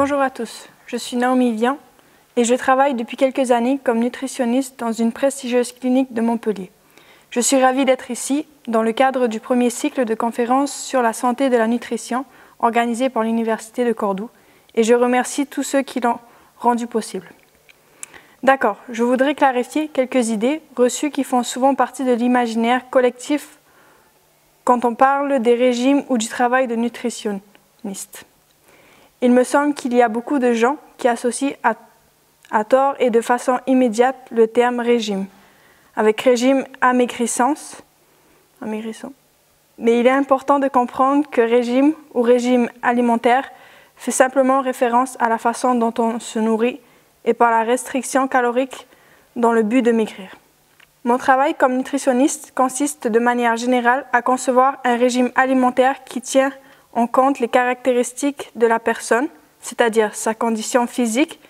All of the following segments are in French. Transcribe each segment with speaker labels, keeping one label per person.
Speaker 1: Bonjour à tous, je suis Naomi Vian et je travaille depuis quelques années comme nutritionniste dans une prestigieuse clinique de Montpellier. Je suis ravie d'être ici dans le cadre du premier cycle de conférences sur la santé de la nutrition organisé par l'Université de Cordoue et je remercie tous ceux qui l'ont rendu possible. D'accord, je voudrais clarifier quelques idées reçues qui font souvent partie de l'imaginaire collectif quand on parle des régimes ou du travail de nutritionniste. Il me semble qu'il y a beaucoup de gens qui associent à tort et de façon immédiate le terme régime, avec régime amaigrissant. Mais il est important de comprendre que régime ou régime alimentaire fait simplement référence à la façon dont on se nourrit et par la restriction calorique dans le but de maigrir. Mon travail comme nutritionniste consiste de manière générale à concevoir un régime alimentaire qui tient en compte les caractéristiques de la personne, c'est-à-dire sa condition physique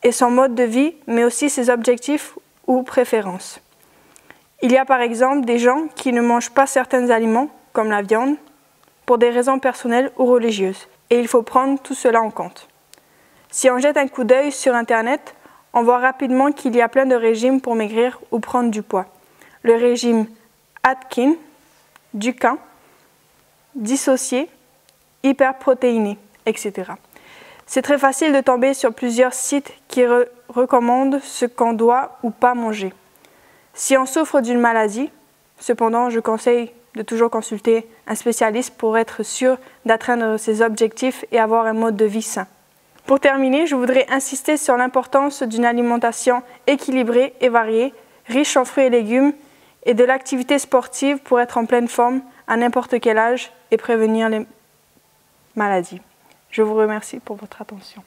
Speaker 1: et son mode de vie, mais aussi ses objectifs ou préférences. Il y a par exemple des gens qui ne mangent pas certains aliments, comme la viande, pour des raisons personnelles ou religieuses, et il faut prendre tout cela en compte. Si on jette un coup d'œil sur Internet, on voit rapidement qu'il y a plein de régimes pour maigrir ou prendre du poids. Le régime Atkins, Dukan, dissocié, hyperprotéiné, etc. C'est très facile de tomber sur plusieurs sites qui recommandent ce qu'on doit ou pas manger. Si on souffre d'une maladie, cependant, je conseille de toujours consulter un spécialiste pour être sûr d'atteindre ses objectifs et avoir un mode de vie sain. Pour terminer, je voudrais insister sur l'importance d'une alimentation équilibrée et variée, riche en fruits et légumes, et de l'activité sportive pour être en pleine forme à n'importe quel âge et prévenir les maladies. Je vous remercie pour votre attention.